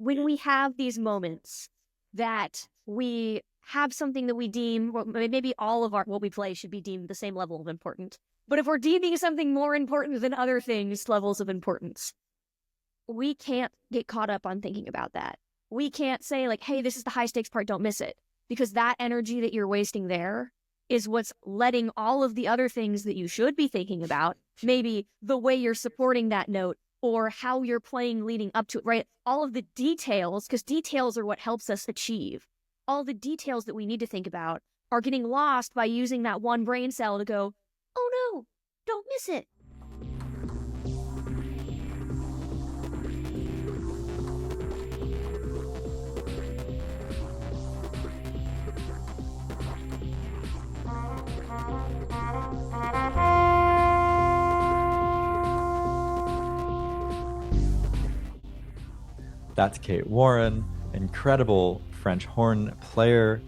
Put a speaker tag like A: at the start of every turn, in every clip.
A: when we have these moments that we have something that we deem, well, maybe all of what we play should be deemed the same level of importance. But if we're deeming something more important than other things, levels of importance, we can't get caught up on thinking about that. We can't say like, hey, this is the high stakes part, don't miss it. Because that energy that you're wasting there is what's letting all of the other things that you should be thinking about, maybe the way you're supporting that note or how you're playing leading up to it, right? All of the details, because details are what helps us achieve. All the details that we need to think about are getting lost by using that one brain cell to go, oh no, don't miss it.
B: That's Kate Warren, incredible French horn player,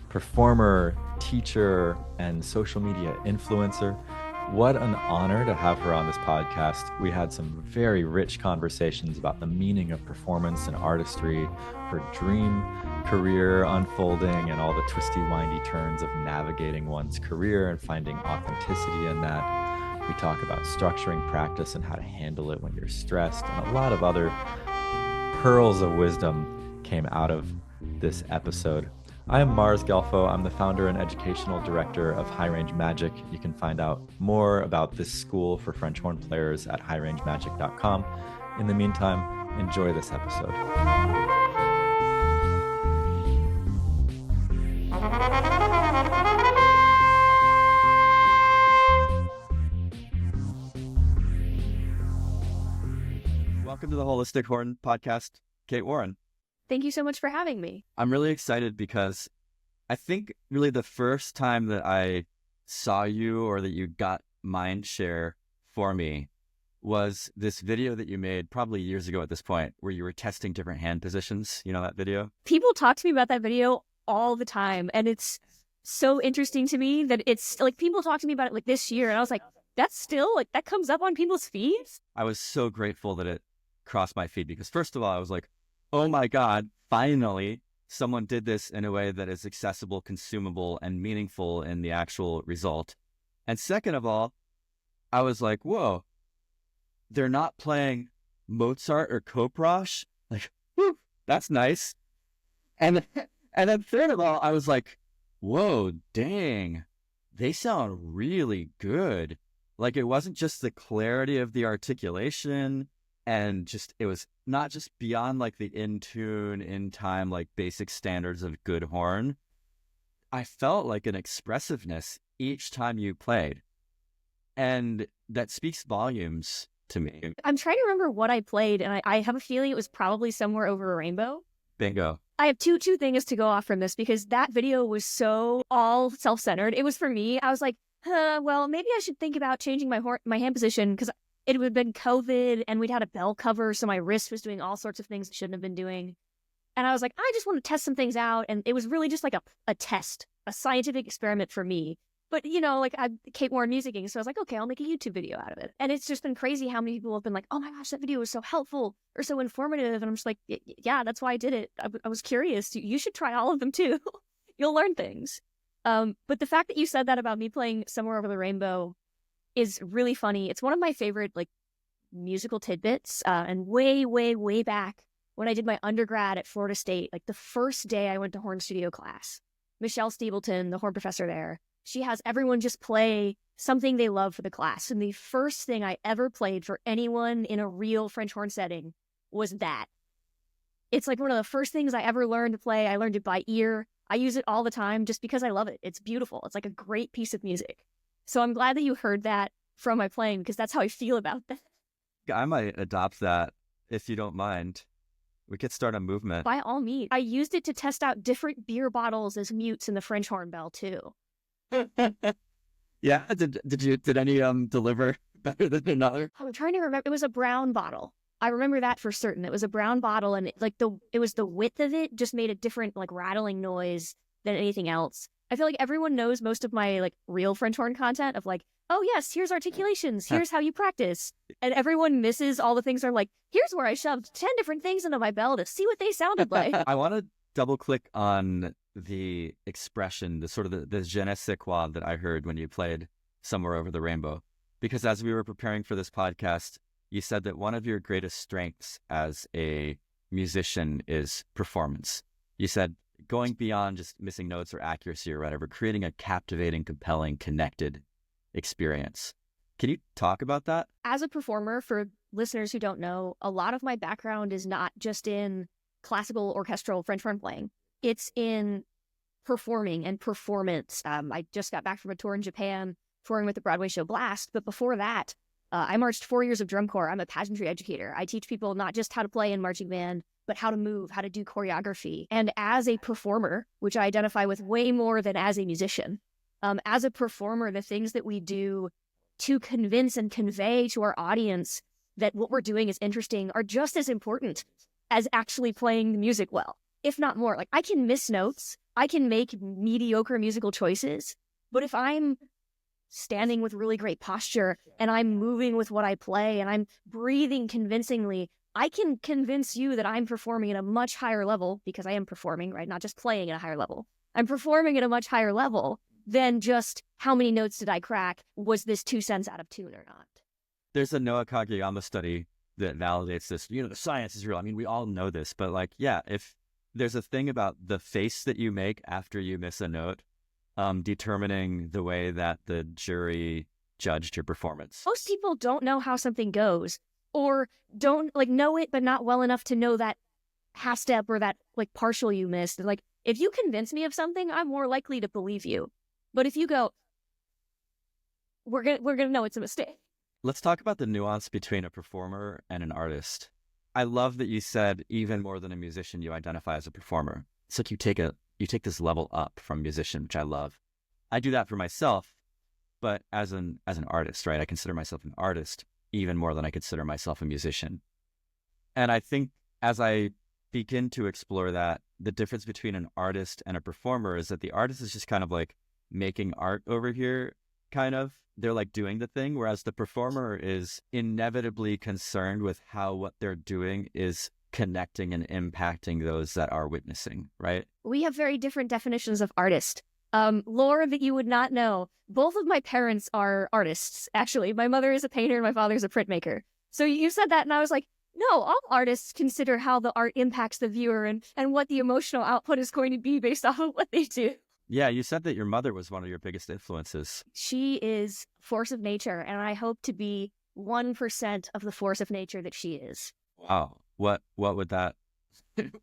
B: performer, teacher, and social media influencer. What an honor to have her on this podcast. We had some very rich conversations about the meaning of performance and artistry, her dream career unfolding, and all the twisty, windy turns of navigating one's career and finding authenticity in that. We talk about structuring practice and how to handle it when you're stressed, and a lot of other pearls of wisdom came out of this episode. I am Mars Gelfo. I'm the founder and educational director of High Range Magic. You can find out more about this school for French horn players at highrangemagic.com. In the meantime, enjoy this episode. Welcome to the Holistic Horn Podcast, Kate Warren.
A: Thank you so much for having me.
B: I'm really excited because I think really the first time that I saw you or that you got mind share for me was this video that you made probably years ago at this point where you were testing different hand positions. You know that video?
A: People talk to me about that video all the time, and it's so interesting to me that it's like people talk to me about it like this year, and I was like, that's still like that comes up on people's feeds?
B: I was so grateful that it crossed my feed because first of all, I was like, oh my God, finally someone did this in a way that is accessible, consumable, and meaningful in the actual result. And second of all, I was like, whoa, they're not playing Mozart or Koprosh? Like, whew, that's nice. And then third of all, I was like, whoa, dang, they sound really good. Like, it wasn't just the clarity of the articulation, and just, it was not just beyond like the in tune, in time, like basic standards of good horn. I felt like an expressiveness each time you played. And that speaks volumes to me.
A: I'm trying to remember what I played, and I have a feeling it was probably Somewhere Over a Rainbow.
B: Bingo.
A: I have two things to go off from this because that video was so all self-centered. It was for me. I was like, well, maybe I should think about changing my hand position because it would have been COVID and we'd had a bell cover, so my wrist was doing all sorts of things it shouldn't have been doing. And I was like, I just want to test some things out. And it was really just like a test, a scientific experiment for me. But, you know, like I'm Kate Warren musicking, so I was like, okay, I'll make a YouTube video out of it. And it's just been crazy how many people have been like, oh my gosh, that video was so helpful or so informative. And I'm just like, yeah, that's why I did it. I was curious. You should try all of them too. You'll learn things. But the fact that you said that about me playing Somewhere Over the Rainbow is really funny. It's one of my favorite like musical tidbits. And way, way, way back when I did my undergrad at Florida State, like the first day I went to horn studio class, Michelle Stevelton, the horn professor there, she has everyone just play something they love for the class. And the first thing I ever played for anyone in a real French horn setting was that. It's like one of the first things I ever learned to play. I learned it by ear. I use it all the time just because I love it. It's beautiful. It's like a great piece of music. So I'm glad that you heard that from my playing because that's how I feel about that.
B: I might adopt that if you don't mind. We could start a movement.
A: By all means. I used it to test out different beer bottles as mutes in the French horn bell too.
B: Yeah. Did any deliver better than another?
A: I'm trying to remember. It was a brown bottle. I remember that for certain. It was a brown bottle, and it was the width of it just made a different like rattling noise than anything else. I feel like everyone knows most of my like real French horn content of like, oh yes, here's articulations, here's how you practice. And everyone misses all the things that are like, here's where I shoved 10 different things into my bell to see what they sounded like.
B: I want to double click on the expression, the sort of the je ne sais quoi that I heard when you played Somewhere Over the Rainbow. Because as we were preparing for this podcast, you said that one of your greatest strengths as a musician is performance. You said going beyond just missing notes or accuracy or whatever, creating a captivating, compelling, connected experience. Can you talk about that?
A: As a performer, for listeners who don't know, a lot of my background is not just in classical orchestral French horn playing. It's in performing and performance. I just got back from a tour in Japan, touring with the Broadway show Blast. But before that, I marched 4 years of drum corps. I'm a pageantry educator. I teach people not just how to play in marching band, but how to move, how to do choreography. And as a performer, which I identify with way more than as a musician, as a performer, the things that we do to convince and convey to our audience that what we're doing is interesting are just as important as actually playing the music well, if not more. Like, I can miss notes, I can make mediocre musical choices, but if I'm standing with really great posture and I'm moving with what I play and I'm breathing convincingly, I can convince you that I'm performing at a much higher level, because I am performing, right? Not just playing at a higher level. I'm performing at a much higher level than just how many notes did I crack? Was this 2 cents out of tune or not?
B: There's a Noah Kageyama study that validates this. You know, the science is real. I mean, we all know this, but like, yeah, if there's a thing about the face that you make after you miss a note, determining the way that the jury judged your performance.
A: Most people don't know how something goes, or don't like know it, but not well enough to know that half step or that like partial you missed. Like, if you convince me of something, I'm more likely to believe you. But if you go, we're gonna know it's a mistake.
B: Let's talk about the nuance between a performer and an artist. I love that you said even more than a musician, you identify as a performer. It's like you take this level up from musician, which I love. I do that for myself, but as an artist, right? I consider myself an artist even more than I consider myself a musician. And I think as I begin to explore that, the difference between an artist and a performer is that the artist is just kind of like making art over here, kind of. They're like doing the thing, whereas the performer is inevitably concerned with how what they're doing is connecting and impacting those that are witnessing, right?
A: We have very different definitions of artist. Lore that you would not know. Both of my parents are artists, actually. My mother is a painter and my father is a printmaker. So you said that and I was like, no, all artists consider how the art impacts the viewer and what the emotional output is going to be based off of what they do.
B: Yeah, you said that your mother was one of your biggest influences.
A: She is force of nature, and I hope to be 1% of the force of nature that she is.
B: Wow. What would that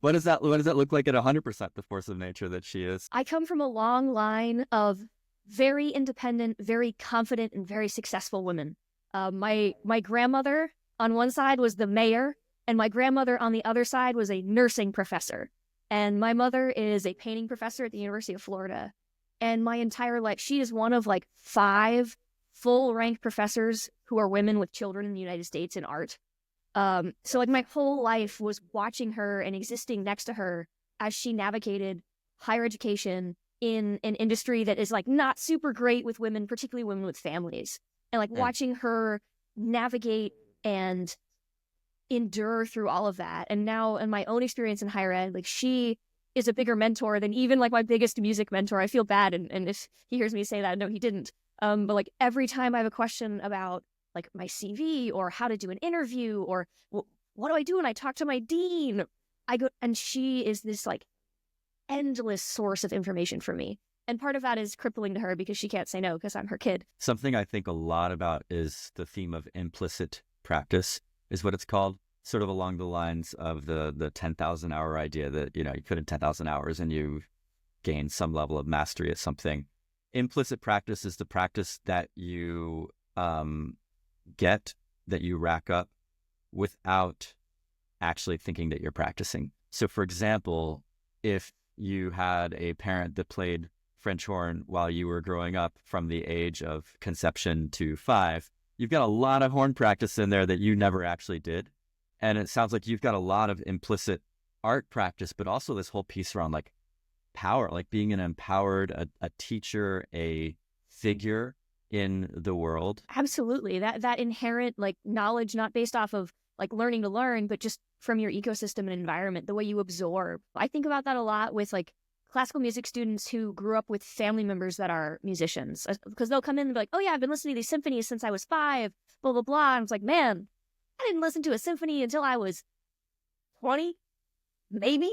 B: what does that look like at 100% the force of nature that she is?
A: I come from a long line of very independent, very confident, and very successful women. My grandmother on one side was the mayor, and my grandmother on the other side was a nursing professor. And my mother is a painting professor at the University of Florida. And my entire life, she is one of like 5 full-rank professors who are women with children in the United States in art. So like my whole life was watching her and existing next to her as she navigated higher education in an industry that is like not super great with women, particularly women with families. And like watching her navigate and endure through all of that. And now in my own experience in higher ed, like she is a bigger mentor than even like my biggest music mentor. I feel bad. And if he hears me say that, no, he didn't. But like every time I have a question about like my CV or how to do an interview or what do I do when I talk to my dean, I go, and she is this like endless source of information for me. And part of that is crippling to her because she can't say no because I'm her kid.
B: Something I think a lot about is the theme of implicit practice is what it's called, sort of along the lines of the 10,000 hour idea that, you know, you put in 10,000 hours and you gain some level of mastery at something. Implicit practice is the practice that you get, that you rack up without actually thinking that you're practicing. So for example, if you had a parent that played French horn while you were growing up from the age of conception to 5, you've got a lot of horn practice in there that you never actually did. And it sounds like you've got a lot of implicit art practice, but also this whole piece around like power, like being an empowered, a teacher, a figure in the world.
A: Absolutely. That inherent like knowledge, not based off of like learning to learn, but just from your ecosystem and environment, the way you absorb. I think about that a lot with like classical music students who grew up with family members that are musicians, because they'll come in and be like, oh yeah, I've been listening to these symphonies since I was 5, blah, blah, blah. And it's like, man, I didn't listen to a symphony until I was 20, maybe.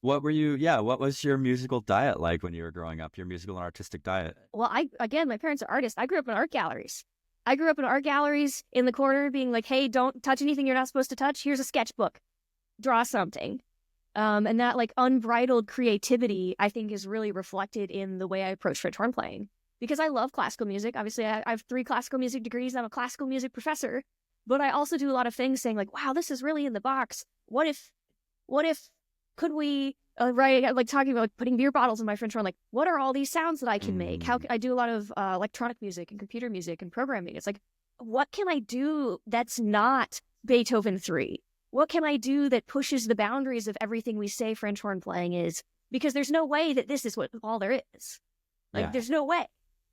B: What was your musical diet like when you were growing up, your musical and artistic diet?
A: Well, again, my parents are artists. I grew up in art galleries. I grew up in art galleries in the corner being like, hey, don't touch anything you're not supposed to touch. Here's a sketchbook. Draw something. And that like unbridled creativity, I think, is really reflected in the way I approach French horn playing. Because I love classical music. Obviously, I have 3 classical music degrees. I'm a classical music professor. But I also do a lot of things saying like, wow, this is really in the box. What if, could we, right, like talking about like, putting beer bottles in my French horn, like, what are all these sounds that I can make? How I do a lot of electronic music and computer music and programming. It's like, what can I do that's not Beethoven 3? What can I do that pushes the boundaries of everything we say French horn playing is? Because there's no way that this is what all there is. Like, there's no way.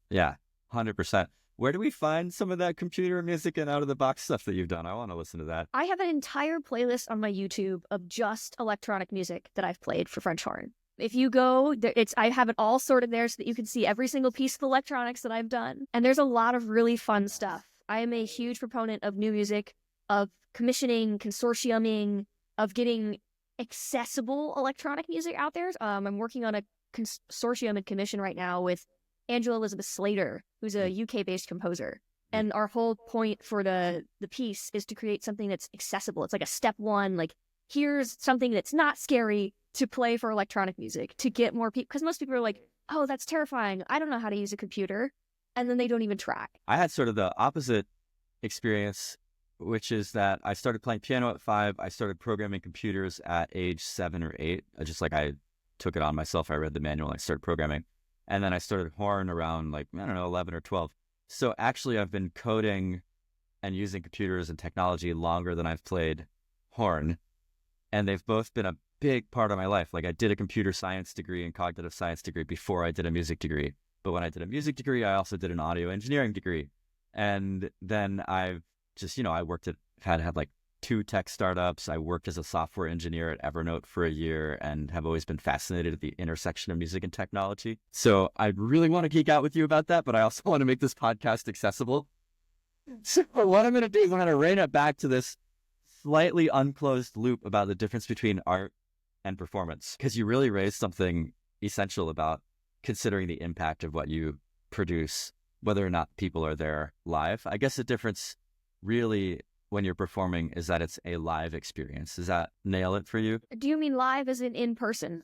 B: Yeah, 100%. Where do we find some of that computer music and out-of-the-box stuff that you've done? I want to listen to that.
A: I have an entire playlist on my YouTube of just electronic music that I've played for French horn. If you go, I have it all sorted there so that you can see every single piece of electronics that I've done. And there's a lot of really fun stuff. I am a huge proponent of new music, of commissioning, consortiuming, of getting accessible electronic music out there. I'm working on a consortium and commission right now with Angela Elizabeth Slater, who's a UK-based composer. And our whole point for the piece is to create something that's accessible. It's like a step 1, like, here's something that's not scary to play for electronic music, to get more people, because most people are like, oh, that's terrifying. I don't know how to use a computer. And then they don't even try.
B: I had sort of the opposite experience, which is that I started playing piano at 5. I started programming computers at age 7 or 8. Just like I took it on myself. I read the manual and I started programming. And then I started horn around like, I don't know, 11 or 12. So actually I've been coding and using computers and technology longer than I've played horn. And they've both been a big part of my life. Like I did a computer science degree and cognitive science degree before I did a music degree. But when I did a music degree, I also did an audio engineering degree. And then I've just, I worked had like 2 tech startups. I worked as a software engineer at Evernote for a year and have always been fascinated at the intersection of music and technology. So I really want to geek out with you about that, but I also want to make this podcast accessible. So what I'm going to do is I'm going to rein it back to this slightly unclosed loop about the difference between art and performance, because you really raised something essential about considering the impact of what you produce, whether or not people are there live. I guess the difference really when you're performing is that it's a live experience. Does that nail it for you?
A: Do you mean live as in person?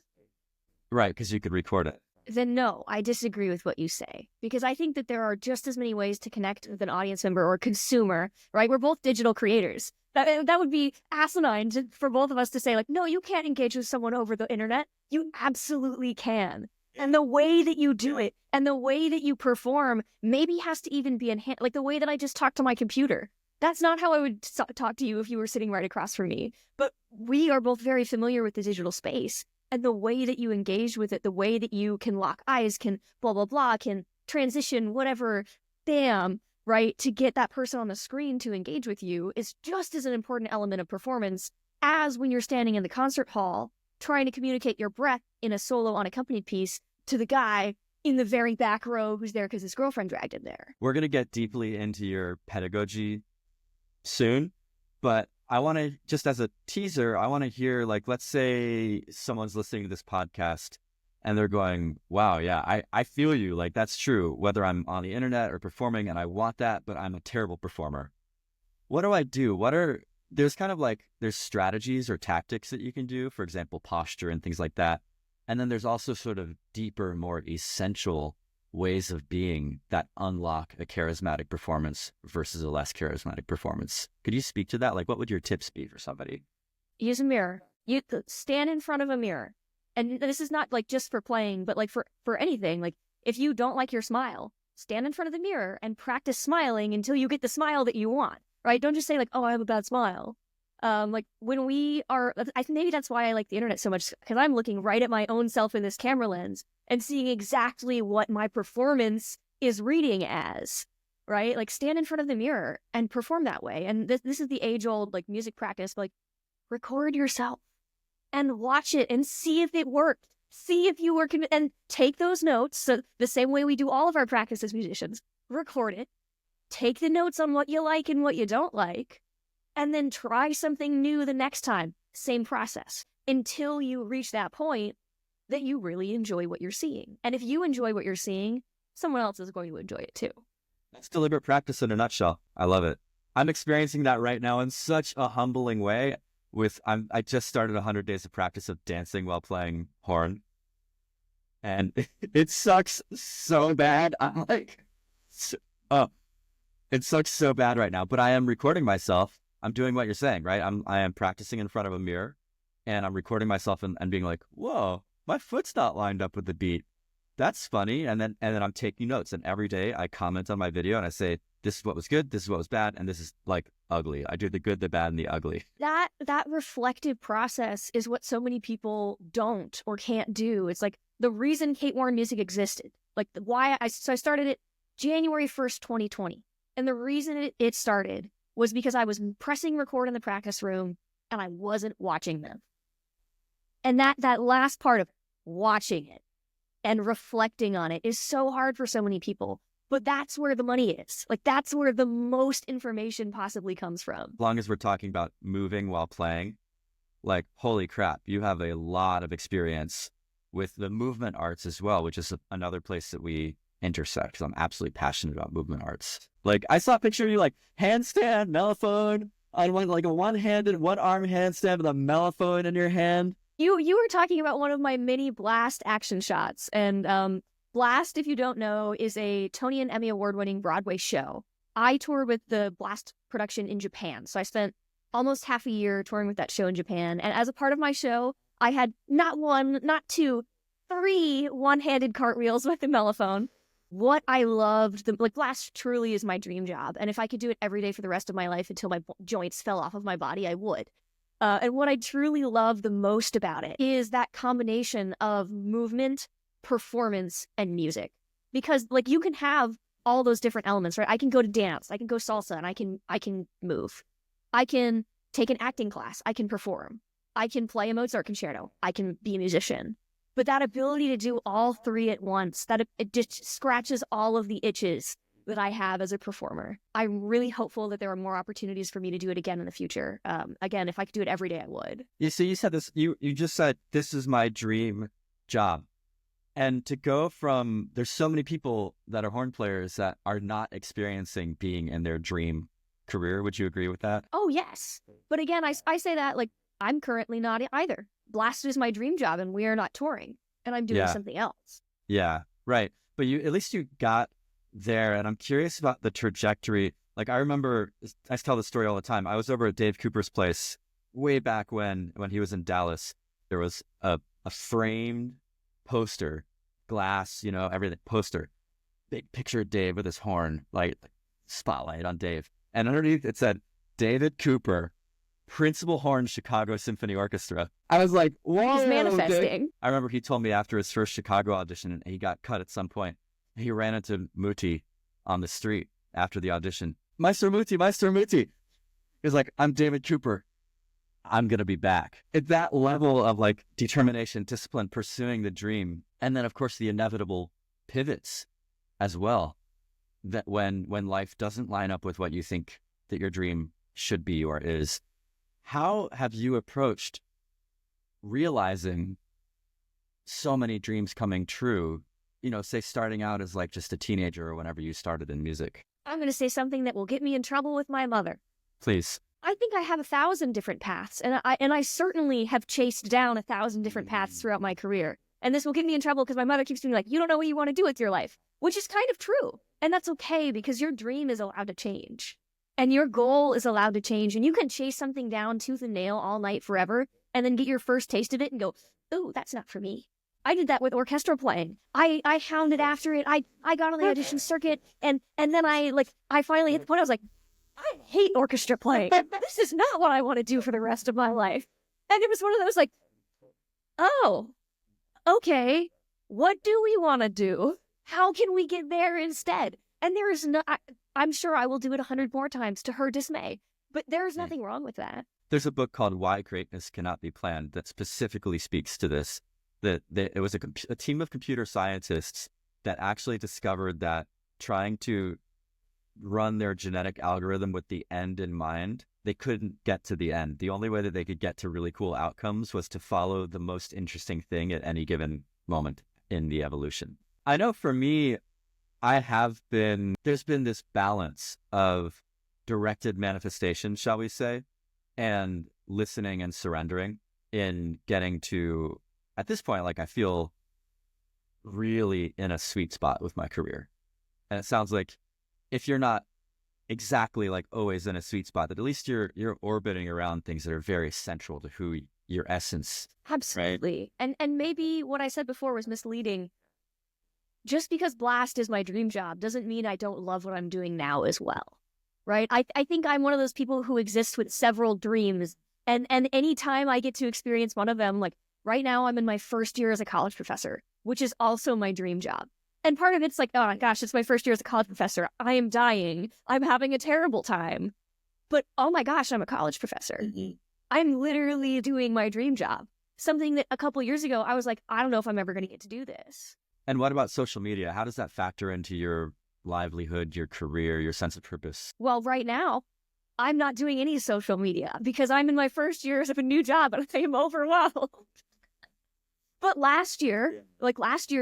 B: Right, because you could record it.
A: Then no, I disagree with what you say, because I think that there are just as many ways to connect with an audience member or consumer, right? We're both digital creators. That would be asinine for both of us to say like, no, you can't engage with someone over the internet. You absolutely can. And the way that you do it and the way that you perform maybe has to even be enhanced. Like the way that I just talked to my computer. That's not how I would talk to you if you were sitting right across from me. But we are both very familiar with the digital space. And the way that you engage with it, the way that you can lock eyes, can blah, blah, blah, can transition, whatever, bam, right, to get that person on the screen to engage with you is just as an important element of performance as when you're standing in the concert hall trying to communicate your breath in a solo unaccompanied piece to the guy in the very back row who's there because his girlfriend dragged him there.
B: We're going to get deeply into your pedagogy soon, but I want to, just as a teaser, I want to hear, like, let's say someone's listening to this podcast and they're going, wow, yeah, I feel you. Like, that's true, whether I'm on the internet or performing and I want that, but I'm a terrible performer. What do I do? There's kind of like, there's strategies or tactics that you can do, for example, posture and things like that. And then there's also sort of deeper, more essential ways of being that unlock a charismatic performance versus a less charismatic performance. Could you speak to that? Like, what would your tips be for somebody?
A: Use a mirror. You stand in front of a mirror. And this is not like just for playing, but like for anything. Like if you don't like your smile, stand in front of the mirror and practice smiling until you get the smile that you want, right? Don't just say like, oh, I have a bad smile. Like when we are, maybe that's why I like the internet so much, because I'm looking right at my own self in this camera lens and seeing exactly what my performance is reading as, right? Like stand in front of the mirror and perform that way. And this is the age old like music practice, like record yourself and watch it and see if it worked. See if you were, and take those notes. So the same way we do all of our practice as musicians, record it, take the notes on what you like and what you don't like, and then try something new the next time. Same process until you reach that point that you really enjoy what you're seeing. And if you enjoy what you're seeing, someone else is going to enjoy it too.
B: That's deliberate practice in a nutshell. I love it. I'm experiencing that right now in such a humbling way. I just started 100 days of practice of dancing while playing horn. And it sucks so bad. I'm like, it sucks so bad right now, but I am recording myself. I'm doing what you're saying, right? I am practicing in front of a mirror, and I'm recording myself and being like, whoa, my foot's not lined up with the beat. That's funny. And then I'm taking notes, and every day I comment on my video and I say, this is what was good, this is what was bad, and this is like ugly. I do the good, the bad, and the ugly.
A: That reflective process is what so many people don't or can't do. It's like the reason Kate Warren Music existed. Like I started it January 1st, 2020. And the reason it started was because I was pressing record in the practice room and I wasn't watching them. And that last part of watching it and reflecting on it is so hard for so many people. But that's where the money is. Like that's where the most information possibly comes from.
B: As long as we're talking about moving while playing, like, holy crap, you have a lot of experience with the movement arts as well, which is another place that we intersect, because I'm absolutely passionate about movement arts. Like I saw a picture of you like handstand, mellophone on a one-handed, one-arm handstand with a mellophone in your hand.
A: You were talking about one of my mini Blast action shots, and Blast, if you don't know, is a Tony and Emmy award-winning Broadway show. I toured with the Blast production in Japan, so I spent almost half a year touring with that show in Japan. And as a part of my show, I had not one, not two, 3 one-handed cartwheels with the mellophone. What I loved, Blast truly is my dream job. And if I could do it every day for the rest of my life until my joints fell off of my body, I would. And what I truly love the most about it is that combination of movement, performance, and music. Because like you can have all those different elements, right? I can go to dance, I can go salsa, and I can move. I can take an acting class, I can perform. I can play a Mozart concerto, I can be a musician. But that ability to do all 3 at once, it just scratches all of the itches that I have as a performer. I'm really hopeful that there are more opportunities for me to do it again in the future. Again, if I could do it every day, I would.
B: You see, you said this, you just said, this is my dream job. And to go from, there's so many people that are horn players that are not experiencing being in their dream career. Would you agree with that?
A: Oh, yes. But again, I say that like I'm currently not either. Blast is my dream job and we are not touring and I'm doing something else.
B: Yeah, right. But at least you got there. And I'm curious about the trajectory. Like I remember, I tell this story all the time. I was over at Dave Cooper's place way back when he was in Dallas. There was a framed poster, glass, everything, poster, big picture of Dave with his horn, like spotlight on Dave. And underneath it said, David Cooper, Principal Horn, Chicago Symphony Orchestra. I was like, whoa.
A: He's manifesting.
B: Dave. I remember he told me after his first Chicago audition, and he got cut at some point, he ran into Muti on the street after the audition. Maestro Muti. He was like, I'm David Cooper. I'm going to be back. At that level of like determination, discipline, pursuing the dream. And then of course the inevitable pivots as well. That when life doesn't line up with what you think that your dream should be or is. How have you approached realizing so many dreams coming true, say starting out as like just a teenager or whenever you started in music?
A: I'm going to say something that will get me in trouble with my mother.
B: Please.
A: I think I have 1,000 different paths, and I certainly have chased down 1,000 different paths throughout my career. And this will get me in trouble because my mother keeps being like, you don't know what you want to do with your life, which is kind of true. And that's okay because your dream is allowed to change. And your goal is allowed to change. And you can chase something down tooth and nail all night forever and then get your first taste of it and go, ooh, that's not for me. I did that with orchestral playing. I hounded after it. I got on the audition circuit and then I finally hit the point. I was like, I hate orchestra playing. This is not what I want to do for the rest of my life. And it was one of those like, oh, okay, what do we want to do? How can we get there instead? And there is no, I'm sure I will do it 100 more times to her dismay, but there's nothing wrong with that.
B: There's a book called Why Greatness Cannot Be Planned that specifically speaks to this, that it was a team of computer scientists that actually discovered that trying to run their genetic algorithm with the end in mind, they couldn't get to the end. The only way that they could get to really cool outcomes was to follow the most interesting thing at any given moment in the evolution. I know for me, there's been this balance of directed manifestation, shall we say, and listening and surrendering in getting to, at this point, like I feel really in a sweet spot with my career. And it sounds like if you're not exactly like always in a sweet spot, that at least you're orbiting around things that are very central to who your essence.
A: Absolutely. Right? And maybe what I said before was misleading. Just because Blast is my dream job doesn't mean I don't love what I'm doing now as well. Right? I think I'm one of those people who exists with several dreams. And anytime I get to experience one of them, like right now I'm in my first year as a college professor, which is also my dream job. And part of it's like, oh my gosh, it's my first year as a college professor. I am dying. I'm having a terrible time. But oh my gosh, I'm a college professor. Mm-hmm. I'm literally doing my dream job. Something that a couple years ago, I was like, I don't know if I'm ever going to get to do this.
B: And what about social media? How does that factor into your livelihood, your career, your sense of purpose?
A: Well, right now, I'm not doing any social media because I'm in my first year of a new job and I am overwhelmed. But last year,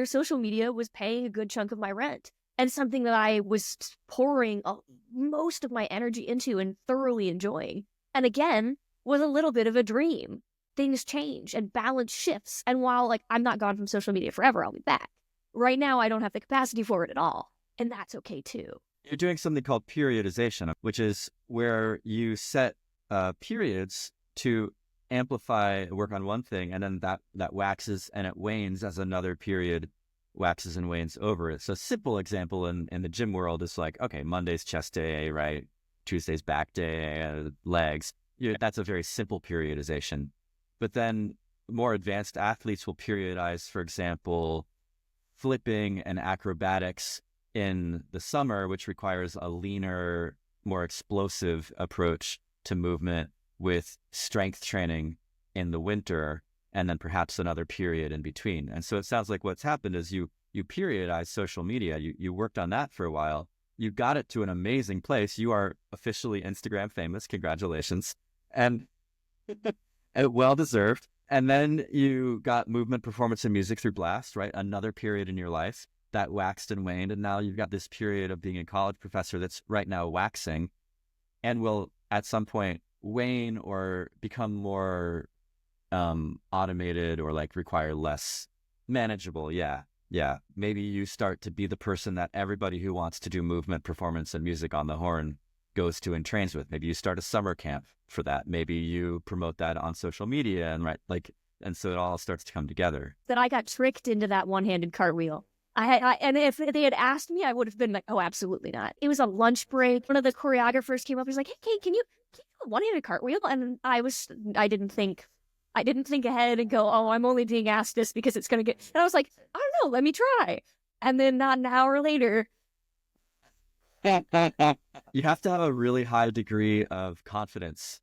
A: social media was paying a good chunk of my rent and something that I was pouring most of my energy into and thoroughly enjoying. And again, was a little bit of a dream. Things change and balance shifts. And while like I'm not gone from social media forever, I'll be back. Right now, I don't have the capacity for it at all. And that's okay too.
B: You're doing something called periodization, which is where you set periods to amplify work on one thing, and then that waxes and it wanes as another period waxes and wanes over it. So a simple example in the gym world is like, okay, Monday's chest day, right? Tuesday's back day, legs. That's a very simple periodization. But then more advanced athletes will periodize, for example, flipping and acrobatics in the summer, which requires a leaner, more explosive approach to movement, with strength training in the winter, and then perhaps another period in between. And so it sounds like what's happened is you periodize social media. You worked on that for a while. You got it to an amazing place. You are officially Instagram famous. Congratulations. And well-deserved. And then you got movement, performance, and music through Blast, right? Another period in your life that waxed and waned. And now you've got this period of being a college professor that's right now waxing and will at some point wane or become more automated or like require less manageable. Yeah. Maybe you start to be the person that everybody who wants to do movement, performance, and music on the horn goes to and trains with. Maybe you start a summer camp for that. Maybe you promote that on social media and so it all starts to come together.
A: That I got tricked into that one-handed cartwheel. And if they had asked me, I would have been like, oh, absolutely not. It was a lunch break. One of the choreographers came up and was like, hey, Kate, can you do a one-handed cartwheel? And I didn't think ahead and go, oh, I'm only being asked this because it's going to get, and I was like, I don't know, let me try. And then not an hour later.
B: You have to have a really high degree of confidence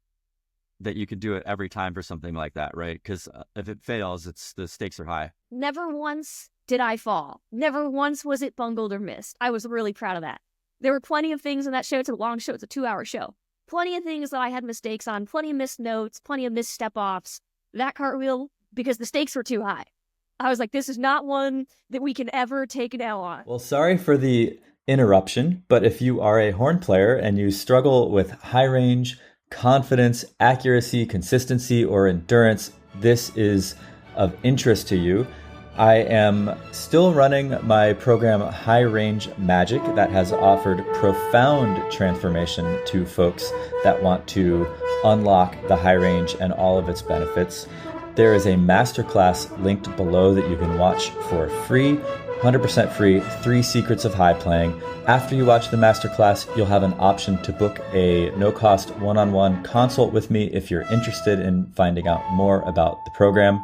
B: that you can do it every time for something like that, right? Because if it fails, the stakes are high.
A: Never once did I fall. Never once was it bungled or missed. I was really proud of that. There were plenty of things in that show. It's a long show. It's a 2-hour show. Plenty of things that I had mistakes on, plenty of missed notes, plenty of missed step-offs. That cartwheel, because the stakes were too high. I was like, this is not one that we can ever take an L on.
C: Well, sorry for the interruption, but if you are a horn player and you struggle with high range, confidence, accuracy, consistency, or endurance, this is of interest to you. I am still running my program High Range Magic that has offered profound transformation to folks that want to unlock the high range and all of its benefits. There is a masterclass linked below that you can watch for free. 100% free, 3 secrets of high playing. After you watch the masterclass, you'll have an option to book a no-cost one-on-one consult with me if you're interested in finding out more about the program.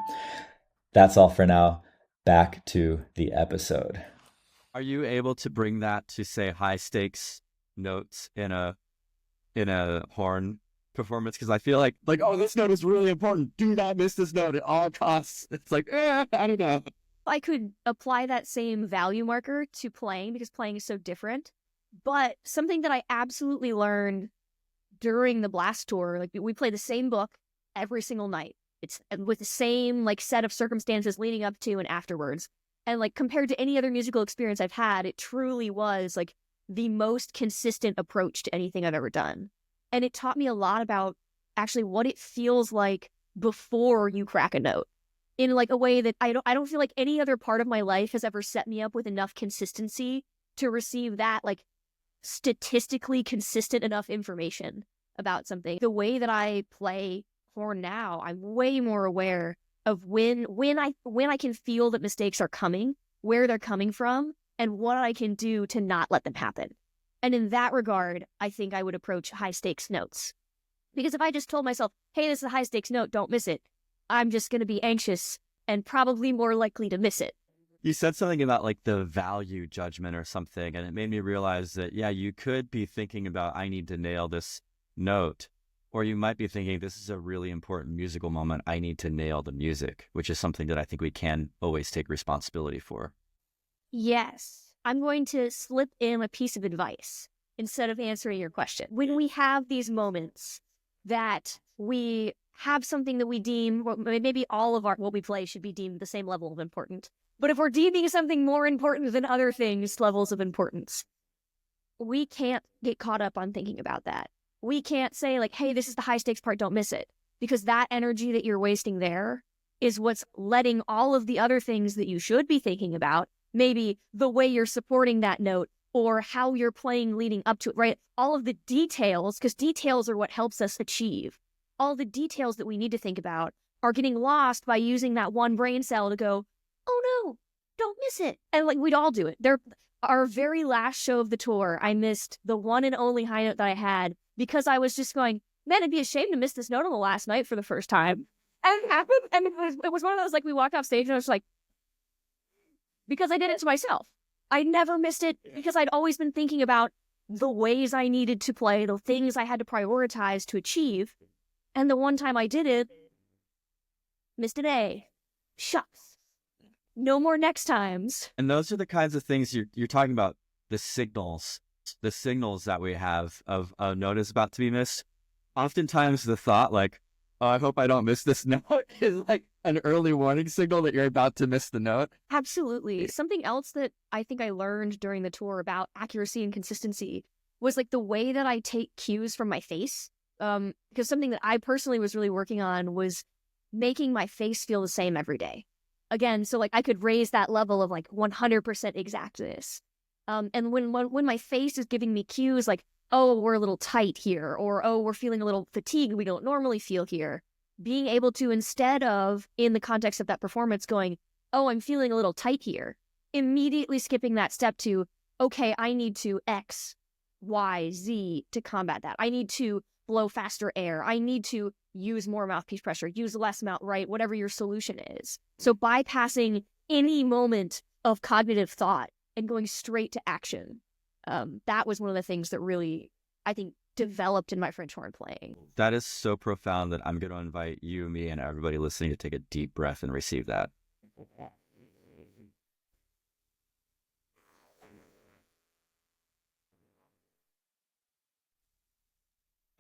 C: That's all for now. Back to the episode.
B: Are you able to bring that to, say, high stakes notes in a horn performance? Because I feel like, oh, this note is really important. Do not miss this note at all costs. It's like, I don't know.
A: I could apply that same value marker to playing because playing is so different. But something that I absolutely learned during the Blast tour, like we play the same book every single night. It's with the same set of circumstances leading up to and afterwards. And compared to any other musical experience I've had, it truly was the most consistent approach to anything I've ever done. And it taught me a lot about actually what it feels like before you crack a note in a way that I don't feel like any other part of my life has ever set me up with enough consistency to receive that statistically consistent enough information about something. The way that I play horn now, I'm way more aware of when I can feel that mistakes are coming, where they're coming from, and what I can do to not let them happen. And in that regard, I think I would approach high stakes notes. Because if I just told myself, hey, this is a high stakes note, don't miss it, I'm just going to be anxious and probably more likely to miss it.
B: You said something about the value judgment or something, and it made me realize that, yeah, you could be thinking about, I need to nail this note. Or you might be thinking, this is a really important musical moment. I need to nail the music, which is something that I think we can always take responsibility for.
A: Yes. I'm going to slip in a piece of advice instead of answering your question. When we have these moments that we have something that we deem, maybe all of what we play should be deemed the same level of important. But if we're deeming something more important than other things, levels of importance, we can't get caught up on thinking about that. We can't say hey, this is the high stakes part, don't miss it. Because that energy that you're wasting there is what's letting all of the other things that you should be thinking about, maybe the way you're supporting that note or how you're playing leading up to it, right? All of the details, because details are what helps us achieve. All the details that we need to think about are getting lost by using that one brain cell to go, oh no, don't miss it. And we'd all do it. Our very last show of the tour, I missed the one and only high note that I had because I was just going, man, I'd be ashamed to miss this note on the last night for the first time. And it happened. And it was one of those, we walked off stage and I was because I did it to myself. I never missed it because I'd always been thinking about the ways I needed to play, the things I had to prioritize to achieve. And the one time I did it, missed an A. Shucks. No more next times.
B: And those are the kinds of things you're talking about, the signals that we have of a note is about to be missed. Oftentimes the thought oh, I hope I don't miss this note is an early warning signal that you're about to miss the note.
A: Absolutely. Something else that I think I learned during the tour about accuracy and consistency was the way that I take cues from my face. Because something that I personally was really working on was making my face feel the same every day. Again, so I could raise that level of 100% exactness. And when my face is giving me cues oh, we're a little tight here, or oh, we're feeling a little fatigued we don't normally feel here, being able to, instead of in the context of that performance going, oh, I'm feeling a little tight here, immediately skipping that step to, okay, I need to X, Y, Z to combat that. I need to blow faster air. I need to use more mouthpiece pressure, use less mouth, right? Whatever your solution is. So bypassing any moment of cognitive thought and going straight to action. That was one of the things that really, I think, developed in my French horn playing.
B: That is so profound that I'm going to invite you, me, and everybody listening to take a deep breath and receive that.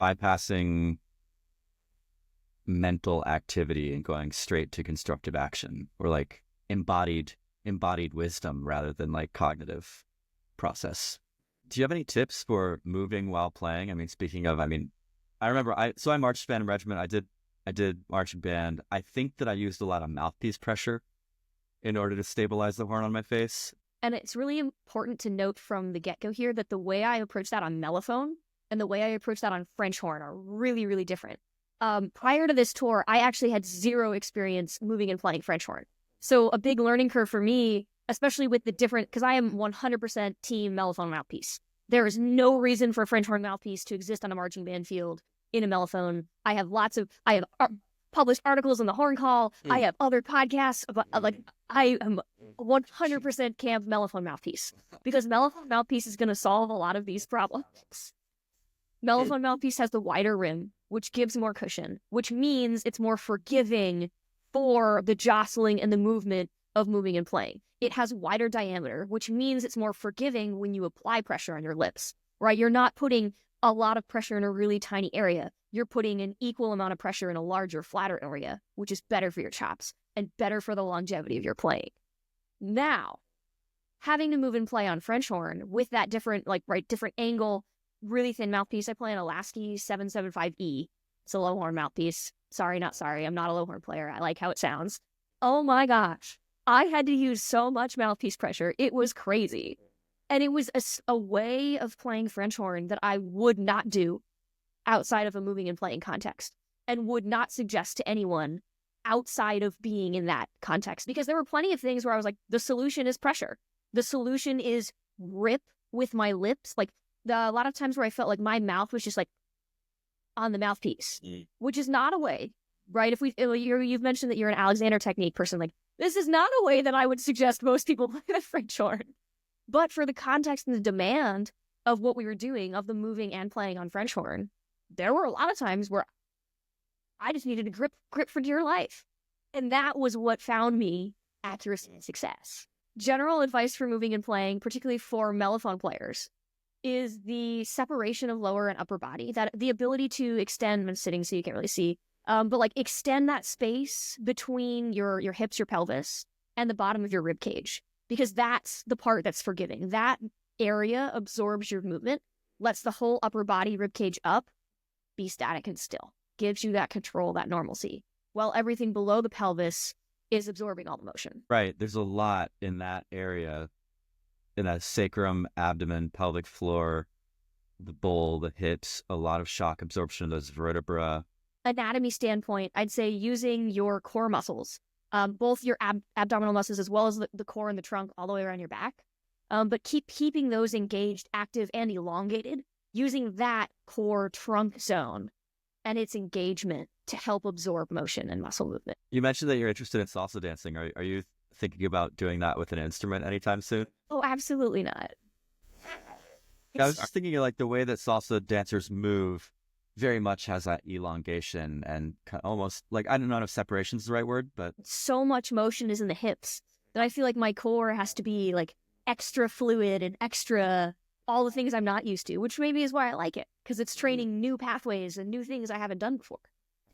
B: Bypassing mental activity and going straight to constructive action, or embodied wisdom rather than cognitive process. Do you have any tips for moving while playing? Speaking of, I remember I marched band and regiment. I did marching band. I think that I used a lot of mouthpiece pressure in order to stabilize the horn on my face.
A: And it's really important to note from the get-go here that the way I approach that on mellophone and the way I approach that on French horn are really, really different. Prior to this tour, I actually had zero experience moving and playing French horn. So a big learning curve for me especially with the different, because I am 100% team mellophone mouthpiece. There is no reason for a French horn mouthpiece to exist on a marching band field in a mellophone. I have published articles in the Horn Call. I have other podcasts about, I am 100% camp mellophone mouthpiece, because mellophone mouthpiece is going to solve a lot of these problems. Mellophone mouthpiece has the wider rim, which gives more cushion, which means it's more forgiving for the jostling and the movement of moving and playing. It has wider diameter, which means it's more forgiving when you apply pressure on your lips, right? You're not putting a lot of pressure in a really tiny area. You're putting an equal amount of pressure in a larger, flatter area, which is better for your chops and better for the longevity of your playing. Now, having to move and play on French horn with that different angle, really thin mouthpiece. I play an Alasky 775E. It's a low horn mouthpiece. Sorry, not sorry. I'm not a low horn player. I like how it sounds. Oh my gosh. I had to use so much mouthpiece pressure. It was crazy. And it was a way of playing French horn that I would not do outside of a moving and playing context, and would not suggest to anyone outside of being in that context. Because there were plenty of things where I was like, the solution is pressure. The solution is rip with my lips. Like a lot of times where I felt like my mouth was just like on the mouthpiece, which is not a way, right? You've mentioned that you're an Alexander technique person. Like, this is not a way that I would suggest most people play the French horn. But for the context and the demand of what we were doing, of the moving and playing on French horn, there were a lot of times where I just needed to grip for dear life. And that was what found me accuracy and success. General advice for moving and playing, particularly for mellophone players, is the separation of lower and upper body, that the ability to extend, I'm sitting so you can't really see, but like extend that space between your hips, your pelvis, and the bottom of your rib cage, because that's the part that's forgiving. That area absorbs your movement, lets the whole upper body, rib cage up, be static and still, gives you that control, that normalcy, while everything below the pelvis is absorbing all the motion.
B: Right. There's a lot in that area, in that sacrum, abdomen, pelvic floor, the bowl, the hips, a lot of shock absorption of those vertebrae.
A: Anatomy standpoint, I'd say using your core muscles, both your abdominal muscles as well as the core and the trunk all the way around your back, but keeping those engaged, active, and elongated, using that core trunk zone and its engagement to help absorb motion and muscle movement.
B: You mentioned that you're interested in salsa dancing. Are you thinking about doing that with an instrument anytime soon?
A: Oh, absolutely not.
B: I was just thinking like the way that salsa dancers move very much has that elongation and almost like, I don't know if separation is the right word, but
A: so much motion is in the hips that I feel like my core has to be like extra fluid and extra all the things I'm not used to, which maybe is why I like it, because it's training new pathways and new things I haven't done before.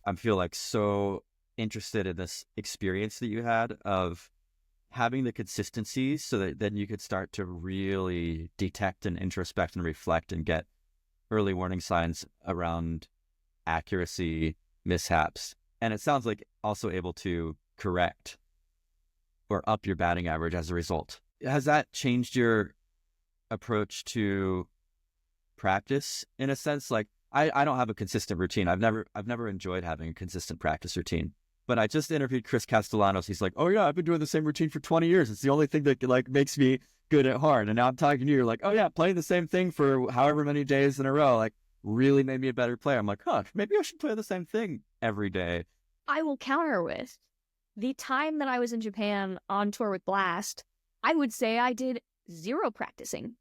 B: I feel like so interested in this experience that you had of having the consistency so that then you could start to really detect and introspect and reflect and get early warning signs around accuracy, mishaps. And it sounds like also able to correct or up your batting average as a result. Has that changed your approach to practice in a sense? Like I don't have a consistent routine. I've never enjoyed having a consistent practice routine. But I just interviewed Chris Castellanos. He's like, oh yeah, I've been doing the same routine for 20 years. It's the only thing that like makes me good at horn. And now I'm talking to you. You're like, oh yeah, playing the same thing for however many days in a row, like really made me a better player. I'm like, huh, maybe I should play the same thing every day.
A: I will counter with the time that I was in Japan on tour with Blast, I would say I did zero practicing.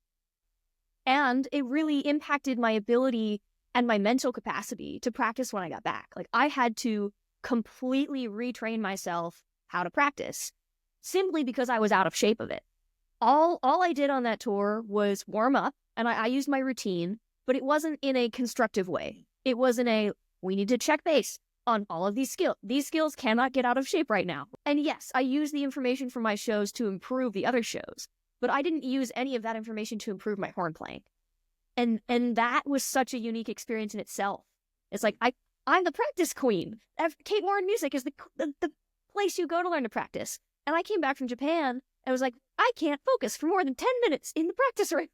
A: And it really impacted my ability and my mental capacity to practice when I got back. Like I had to completely retrain myself how to practice simply because I was out of shape of it. All I did on that tour was warm up, and I used my routine, but it wasn't in a constructive way. It was in a, we need to check base on all of these skills. These skills cannot get out of shape right now. And yes, I used the information from my shows to improve the other shows, but I didn't use any of that information to improve my horn playing. And that was such a unique experience in itself. It's like, I'm the practice queen. Kate Warren Music is the place you go to learn to practice. And I came back from Japan and was like, I can't focus for more than 10 minutes in the practice room.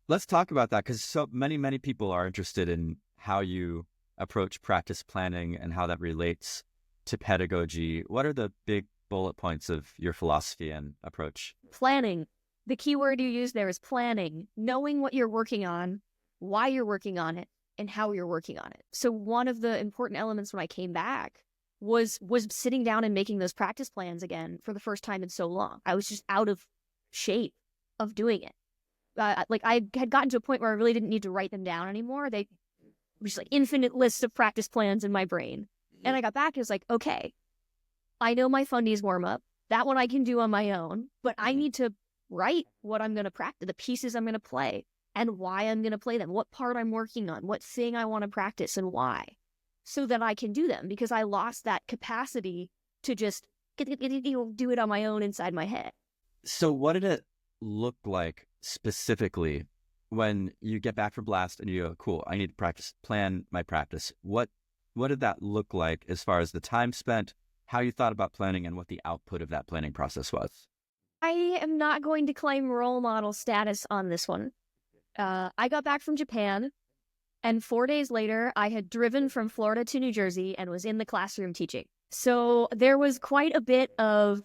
B: Let's talk about that, because so many people are interested in how you approach practice planning and how that relates to pedagogy. What are the big bullet points of your philosophy and approach.
A: Planning. The key word you use there is planning, knowing what you're working on, why you're working on it, and how you're working on it. So one of the important elements when I came back was sitting down and making those practice plans again for the first time in so long. I was just out of shape of doing it. Like I had gotten to a point where I really didn't need to write them down anymore. They were just like infinite lists of practice plans in my brain. And I got back and was like, okay, I know my fundies warm up. That one I can do on my own, but I need to write what I'm going to practice, the pieces I'm going to play, and why I'm going to play them, what part I'm working on, what thing I want to practice and why, so that I can do them, because I lost that capacity to just do it on my own inside my head.
B: So what did it look like specifically when you get back from Blast and you go, cool, I need to plan my practice? What did that look like as far as the time spent, how you thought about planning, and what the output of that planning process was?
A: I am not going to claim role model status on this one. I got back from Japan, and 4 days later, I had driven from Florida to New Jersey and was in the classroom teaching. So there was quite a bit of,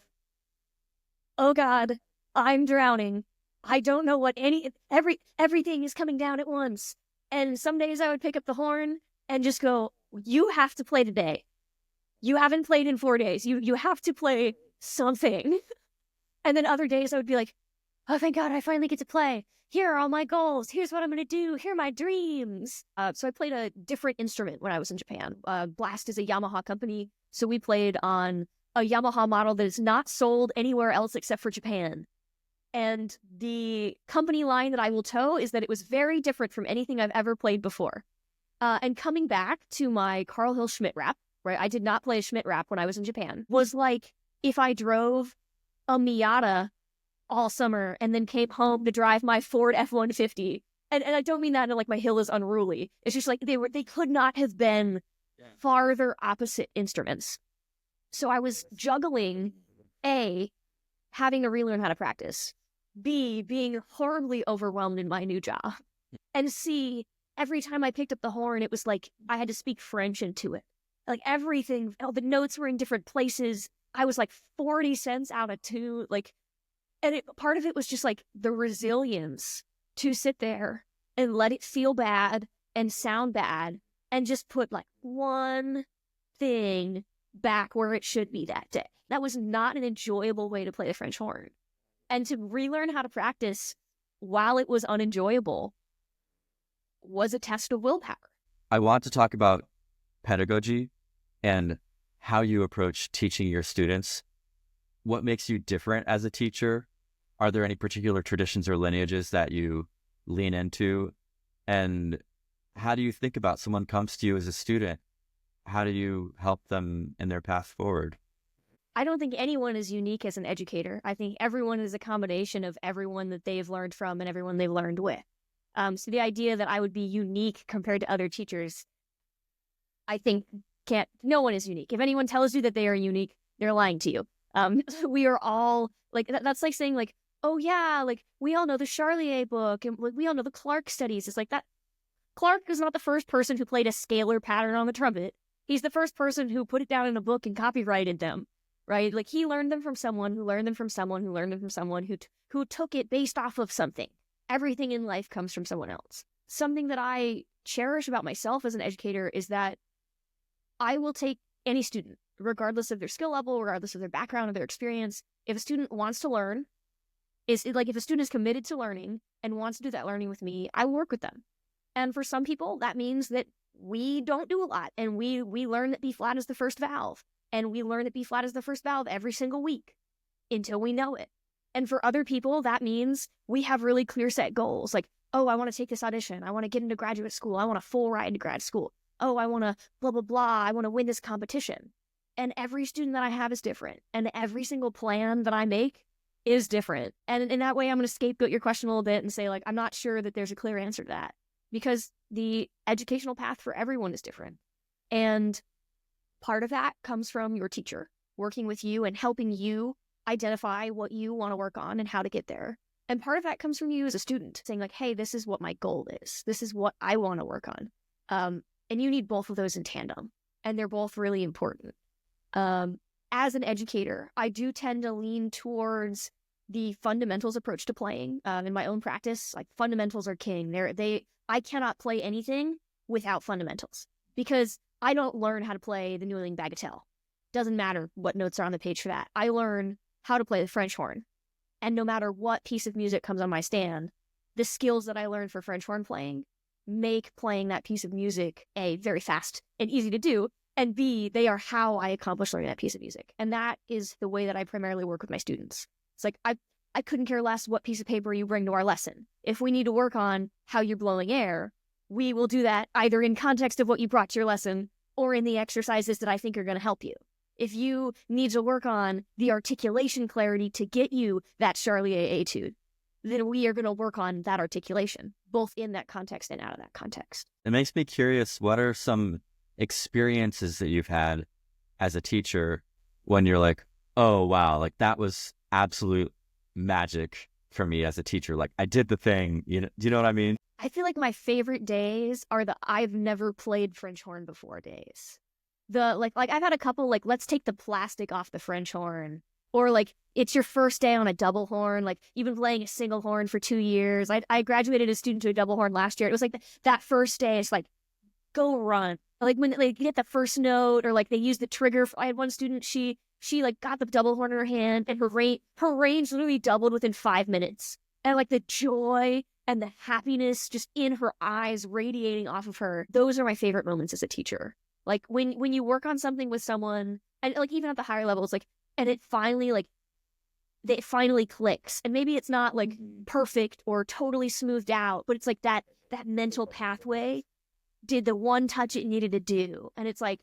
A: oh God, I'm drowning. I don't know what everything is coming down at once. And some days I would pick up the horn and just go, you have to play today. You haven't played in 4 days. You have to play something. And then other days I would be like, oh, thank God, I finally get to play. Here are all my goals. Here's what I'm going to do. Here are my dreams. So I played a different instrument when I was in Japan. Blast is a Yamaha company. So we played on a Yamaha model that is not sold anywhere else except for Japan. And the company line that I will toe is that it was very different from anything I've ever played before. And coming back to my Carl Hill Schmidt rap, right? I did not play a Schmidt rap when I was in Japan. Was like if I drove a Miata all summer and then came home to drive my Ford F-150. And I don't mean that in like my hill is unruly. It's just like they could not have been farther opposite instruments. So I was juggling A, having to relearn how to practice, B, being horribly overwhelmed in my new job, and C, every time I picked up the horn, it was like I had to speak French into it. Like everything, the notes were in different places. I was like 40 cents out of tune. And part of it was just like the resilience to sit there and let it feel bad and sound bad and just put like one thing back where it should be that day. That was not an enjoyable way to play the French horn. And to relearn how to practice while it was unenjoyable was a test of willpower.
B: I want to talk about pedagogy and how you approach teaching your students. What makes you different as a teacher? Are there any particular traditions or lineages that you lean into? And how do you think about someone comes to you as a student? How do you help them in their path forward?
A: I don't think anyone is unique as an educator. I think everyone is a combination of everyone that they've learned from and everyone they've learned with. So the idea that I would be unique compared to other teachers, I think no one is unique. If anyone tells you that they are unique, they're lying to you. We are all like, that's like saying like, oh yeah, like we all know the Charlier book and like, we all know the Clark studies. It's like that. Clark is not the first person who played a scalar pattern on the trumpet. He's the first person who put it down in a book and copyrighted them, right? Like he learned them from someone who learned them from someone who learned them from someone who took it based off of something. Everything in life comes from someone else. Something that I cherish about myself as an educator is that I will take any student, regardless of their skill level, regardless of their background or their experience. If a student wants to learn, if a student is committed to learning and wants to do that learning with me, I will work with them. And for some people, that means that we don't do a lot and we learn that B flat is the first valve. And we learn that B flat is the first valve every single week until we know it. And for other people, that means we have really clear set goals. Like, oh, I want to take this audition. I want to get into graduate school. I want a full ride to grad school. Oh, I want to blah, blah, blah. I want to win this competition. And every student that I have is different. And every single plan that I make is different. And in that way, I'm going to scapegoat your question a little bit and say, like, I'm not sure that there's a clear answer to that because the educational path for everyone is different. And part of that comes from your teacher working with you and helping you identify what you want to work on and how to get there. And part of that comes from you as a student saying like, hey, this is what my goal is. This is what I want to work on. And you need both of those in tandem. And they're both really important. as an educator, I do tend to lean towards the fundamentals approach to playing. In my own practice, like fundamentals are king. I cannot play anything without fundamentals because I don't learn how to play the New England bagatelle. Doesn't matter what notes are on the page for that. I learn how to play the French horn. And no matter what piece of music comes on my stand, the skills that I learned for French horn playing make playing that piece of music, A, very fast and easy to do, and B, they are how I accomplish learning that piece of music. And that is the way that I primarily work with my students. It's like, I couldn't care less what piece of paper you bring to our lesson. If we need to work on how you're blowing air, we will do that either in context of what you brought to your lesson or in the exercises that I think are going to help you. If you need to work on the articulation clarity to get you that Charlier etude, then we are going to work on that articulation, both in that context and out of that context.
B: It makes me curious, what are some experiences that you've had as a teacher when you're like, oh, wow, like that was absolute magic for me as a teacher. Like I did the thing, do you know what I mean?
A: I feel like my favorite days are the I've never played French horn before days. The like I've had a couple, like, let's take the plastic off the French horn, or like it's your first day on a double horn. Like you've been playing a single horn for 2 years. I graduated a student to a double horn last year. It was like that first day. It's like, go run. Like when they get the first note, or like they use the trigger. I had one student, she like got the double horn in her hand, and her range literally doubled within 5 minutes. And like the joy and the happiness just in her eyes radiating off of her. Those are my favorite moments as a teacher. Like when you work on something with someone, and like even at the higher levels, like, and it finally clicks. And maybe it's not like perfect or totally smoothed out, but it's like that mental pathway did the one touch it needed to do. And it's like,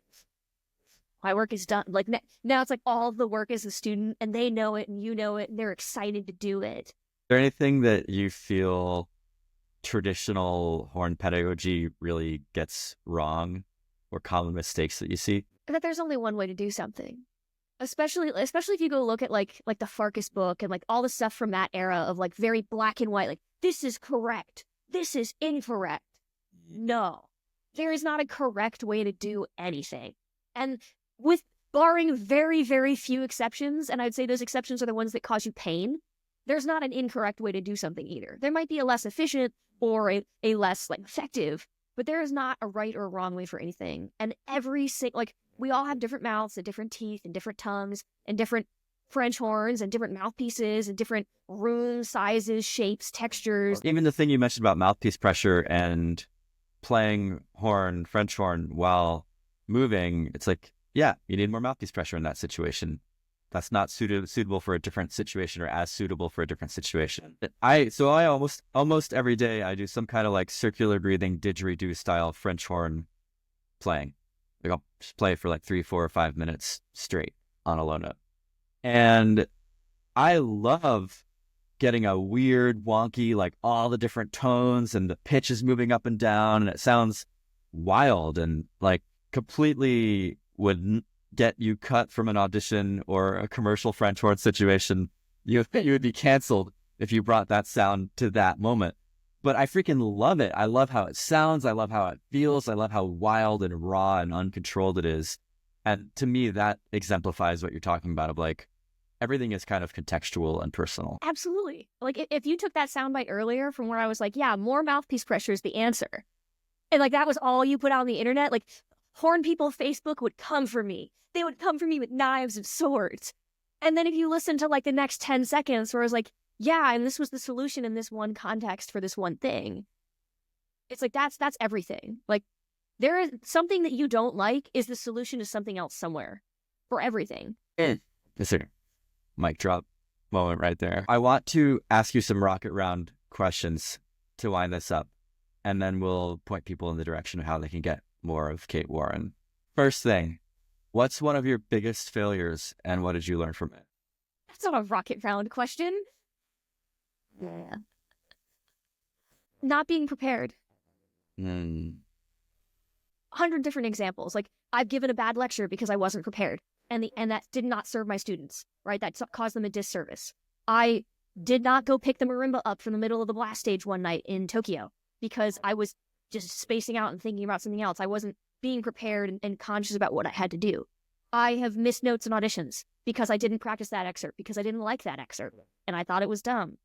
A: my work is done. Like now it's like all the work is a student, and they know it and you know it, and they're excited to do it.
B: Is there anything that you feel traditional horn pedagogy really gets wrong, or common mistakes that you see?
A: That there's only one way to do something. Especially if you go look at like the Farkas book and like all the stuff from that era of like very black and white, like this is correct, this is incorrect. No, there is not a correct way to do anything. And with barring very, very few exceptions, and I'd say those exceptions are the ones that cause you pain, there's not an incorrect way to do something either. There might be a less efficient or a less like effective, but there is not a right or wrong way for anything. And we all have different mouths and different teeth and different tongues and different French horns and different mouthpieces and different room sizes, shapes, textures.
B: Even the thing you mentioned about mouthpiece pressure and playing French horn while moving, it's like, yeah, you need more mouthpiece pressure in that situation. That's not suitable for a different situation, or as suitable for a different situation. I almost every day I do some kind of like circular breathing didgeridoo style French horn playing. Like I'll just play for like 3, 4, or 5 minutes straight on a low note. And I love getting a weird, wonky, like all the different tones and the pitch is moving up and down, and it sounds wild and like completely would get you cut from an audition or a commercial French horn situation. You would be canceled if you brought that sound to that moment. But I freaking love it. I love how it sounds. I love how it feels. I love how wild and raw and uncontrolled it is. And to me, that exemplifies what you're talking about, of like, everything is kind of contextual and personal.
A: Absolutely. Like if you took that soundbite earlier from where I was like, yeah, more mouthpiece pressure is the answer, and like that was all you put out on the internet, like horn people Facebook would come for me. They would come for me with knives and swords. And then if you listen to like the next 10 seconds where I was like, yeah, and this was the solution in this one context for this one thing, it's like that's everything. Like there is something that you don't like is the solution to something else somewhere for everything.
B: Yes, sir. Mic drop moment right there. I want to ask you some rocket round questions to wind this up, and then we'll point people in the direction of how they can get more of Kate Warren. First thing, what's one of your biggest failures, and what did you learn from it?
A: That's not a rocket round question. Yeah. Not being prepared. 100 different examples. Like I've given a bad lecture because I wasn't prepared, and that did not serve my students, right? That caused them a disservice. I did not go pick the marimba up from the middle of the blast stage one night in Tokyo because I was just spacing out and thinking about something else. I wasn't being prepared and conscious about what I had to do. I have missed notes in auditions because I didn't practice that excerpt, because I didn't like that excerpt, and I thought it was dumb.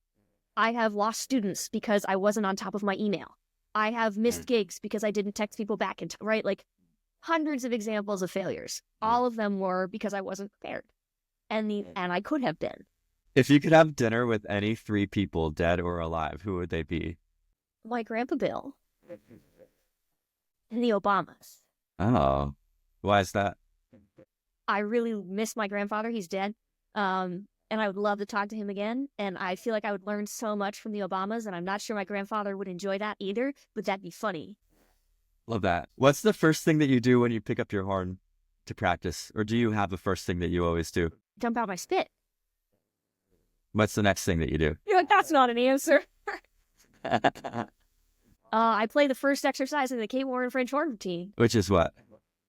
A: I have lost students because I wasn't on top of my email. I have missed gigs because I didn't text people back, right? Like hundreds of examples of failures. All of them were because I wasn't prepared, and I could have been.
B: If you could have dinner with any 3 people, dead or alive, who would they be?
A: My grandpa Bill and the Obamas.
B: Oh, why is that?
A: I really miss my grandfather. He's dead. And I would love to talk to him again. And I feel like I would learn so much from the Obamas, and I'm not sure my grandfather would enjoy that either, but that'd be funny.
B: Love that. What's the first thing that you do when you pick up your horn to practice? Or do you have the first thing that you always do?
A: Dump out my spit.
B: What's the next thing that you do?
A: You're like, that's not an answer. I play the first exercise in the Kate Warren French horn routine.
B: Which is what?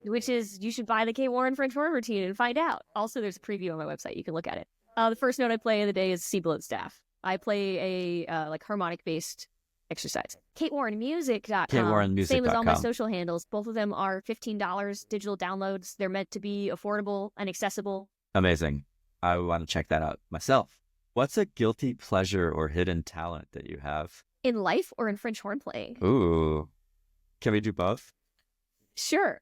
A: Which is, you should buy the Kate Warren French horn routine and find out. Also, there's a preview on my website. You can look at it. The first note I play of the day is C below staff. I play a like harmonic-based exercise. KateWarrenMusic.com.
B: KateWarrenMusic.com.
A: Same as all my social handles. Both of them are $15 digital downloads. They're meant to be affordable and accessible.
B: Amazing. I want to check that out myself. What's a guilty pleasure or hidden talent that you have?
A: In life or in French horn playing?
B: Ooh. Can we do both?
A: Sure.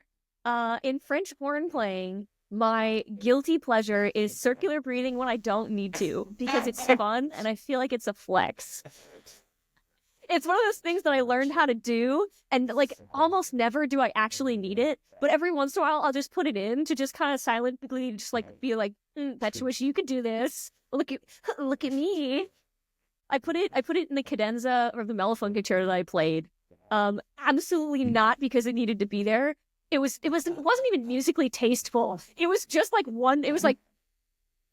A: In French horn playing, my guilty pleasure is circular breathing when I don't need to, because it's fun and I feel like it's a flex. It's one of those things that I learned how to do, and like almost never do I actually need it, but every once in a while I'll just put it in to just kind of silently just like be like, bet you wish you could do this. Look at me. I put it in the cadenza or the mellophone concerto that I played. Absolutely not because it needed to be there. It wasn't even musically tasteful. It was just like it was like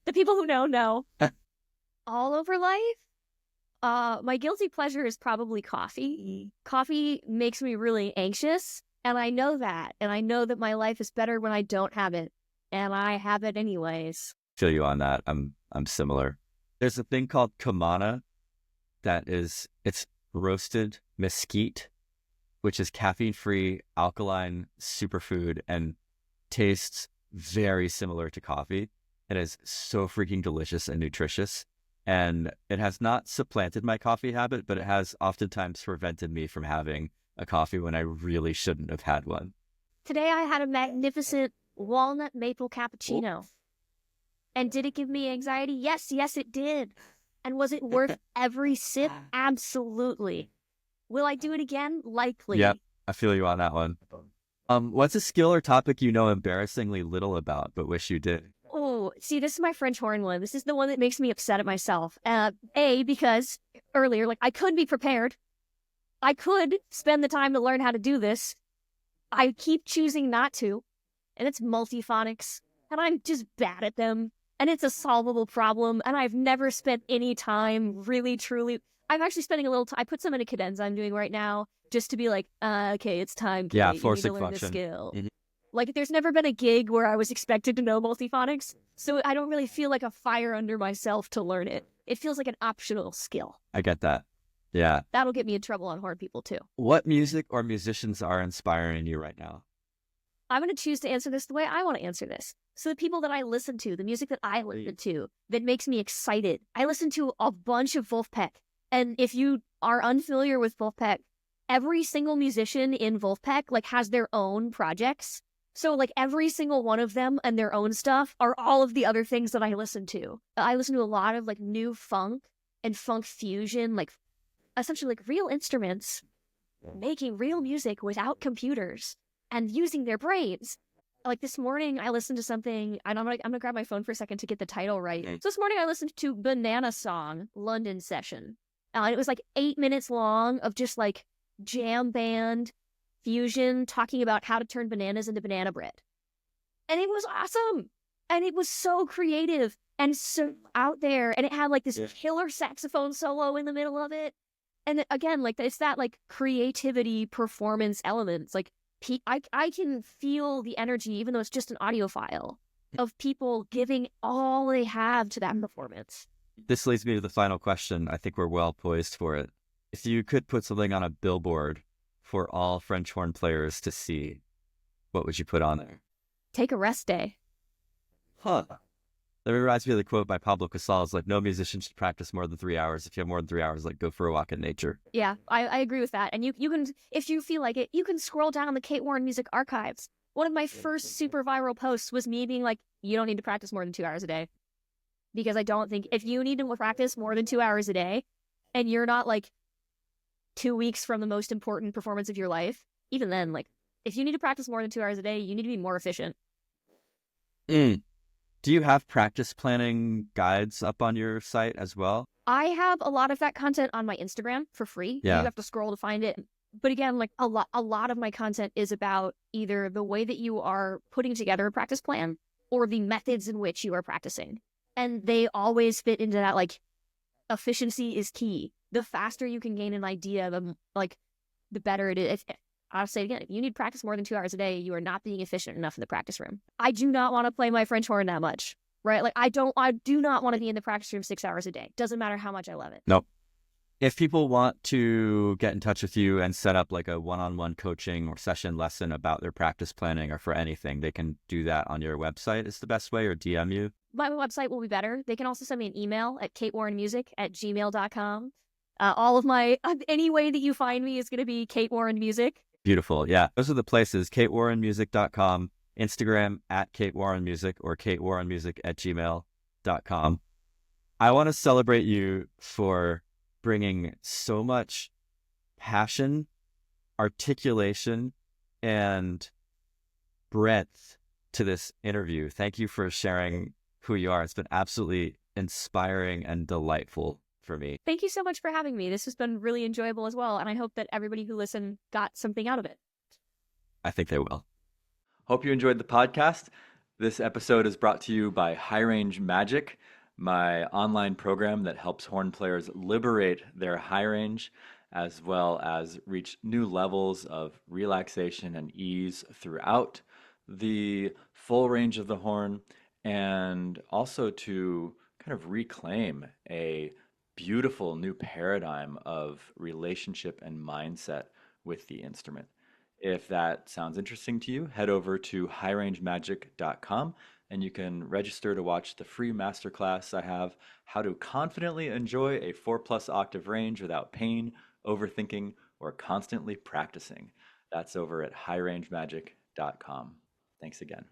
A: the people who know. All over life. My guilty pleasure is probably coffee. Coffee makes me really anxious, and I know that. And I know that my life is better when I don't have it. And I have it anyways.
B: Feel you on that. I'm similar. There's a thing called Kamana it's roasted mesquite, which is caffeine-free, alkaline superfood and tastes very similar to coffee. It is so freaking delicious and nutritious. And it has not supplanted my coffee habit, but it has oftentimes prevented me from having a coffee when I really shouldn't have had one.
A: Today I had a magnificent walnut maple cappuccino.
B: Ooh.
A: And did it give me anxiety? Yes, it did. And was it worth every sip? Absolutely. Will I do it again? Likely.
B: Yep, I feel you on that one. What's a skill or topic you know embarrassingly little about but wish you did?
A: Oh, see, this is my French horn one. This is the one that makes me upset at myself. Because earlier, like, I could be prepared. I could spend the time to learn how to do this. I keep choosing not to. And it's multiphonics. And I'm just bad at them. And it's a solvable problem. And I've never spent any time really, truly. I'm actually spending a little time. I put some in a cadenza I'm doing right now just to be like, okay, it's time.
B: Yeah,
A: you
B: forcing
A: need to learn
B: function.
A: this skill.
B: Mm-hmm.
A: Like, there's never been a gig where I was expected to know multiphonics, so I don't really feel like a fire under myself to learn it. It feels like an optional skill.
B: I get that. Yeah.
A: That'll get me in trouble on horn people, too.
B: What music or musicians are inspiring you right now?
A: I'm going to choose to answer this the way I want to answer this. So the people that I listen to, the music that I listen to, that makes me excited. I listen to a bunch of Wolfpack. And if you are unfamiliar with Wolfpack, every single musician in Wolfpack, like, has their own projects. So, like, every single one of them and their own stuff are all of the other things that I listen to. I listen to a lot of, like, new funk and funk fusion, like, essentially, like, real instruments making real music without computers and using their brains. Like, this morning, I listened to something, and I'm gonna grab my phone for a second to get the title right. So this morning, I listened to Banana Song, London Session. And it was, like, 8 minutes long of just, like, jam band fusion talking about how to turn bananas into banana bread. And it was awesome. And it was so creative and so out there. And it had like this killer saxophone solo in the middle of it. And again, like, it's that like creativity performance elements. Like, I can feel the energy, even though it's just an audio file, of people giving all they have to that performance.
B: This leads me to the final question. I think we're well poised for it. If you could put something on a billboard for all French horn players to see, what would you put on there?
A: Take a rest day.
B: Huh. That reminds me of the quote by Pablo Casals, like, no musician should practice more than 3 hours. If you have more than 3 hours, like, go for a walk in nature.
A: Yeah, I agree with that. And you can, if you feel like it, you can scroll down the Kate Warren Music archives. One of my first super viral posts was me being like, you don't need to practice more than 2 hours a day. Because I don't think, if you need to practice more than 2 hours a day, and you're not like 2 weeks from the most important performance of your life, even then, like, if you need to practice more than 2 hours a day, you need to be more efficient.
B: Mm. Do you have practice planning guides up on your site as well?
A: I have a lot of that content on my Instagram for free.
B: Yeah.
A: You have to scroll to find it. But again, like a lot of my content is about either the way that you are putting together a practice plan or the methods in which you are practicing. And they always fit into that, like, efficiency is key. The faster you can gain an idea, the better it is. I'll say it again, if you need to practice more than 2 hours a day, you are not being efficient enough in the practice room. I do not want to play my French horn that much, right? Like, I do not want to be in the practice room 6 hours a day. Doesn't matter how much I love it.
B: Nope. If people want to get in touch with you and set up like a one-on-one coaching or session lesson about their practice planning or for anything, they can do that on your website is the best way, or DM you?
A: My website will be better. They can also send me an email at katewarrenmusic@gmail.com. All of my, any way that you find me is going to be Kate Warren Music.
B: Beautiful. Yeah. Those are the places, katewarrenmusic.com, Instagram @katewarrenmusic, or katewarrenmusic@gmail.com. I want to celebrate you for bringing so much passion, articulation, and breadth to this interview. Thank you for sharing who you are. It's been absolutely inspiring and delightful for me.
A: Thank you so much for having me. This has been really enjoyable as well, and I hope that everybody who listened got something out of it.
B: I think they will.
C: Hope you enjoyed the podcast. This episode is brought to you by High Range Magic, my online program that helps horn players liberate their high range as well as reach new levels of relaxation and ease throughout the full range of the horn, and also to kind of reclaim a beautiful new paradigm of relationship and mindset with the instrument. If that sounds interesting to you, head over to highrangemagic.com and you can register to watch the free masterclass I have, How to Confidently Enjoy a 4+ Octave Range Without Pain, Overthinking, or Constantly Practicing. That's over at highrangemagic.com. Thanks again.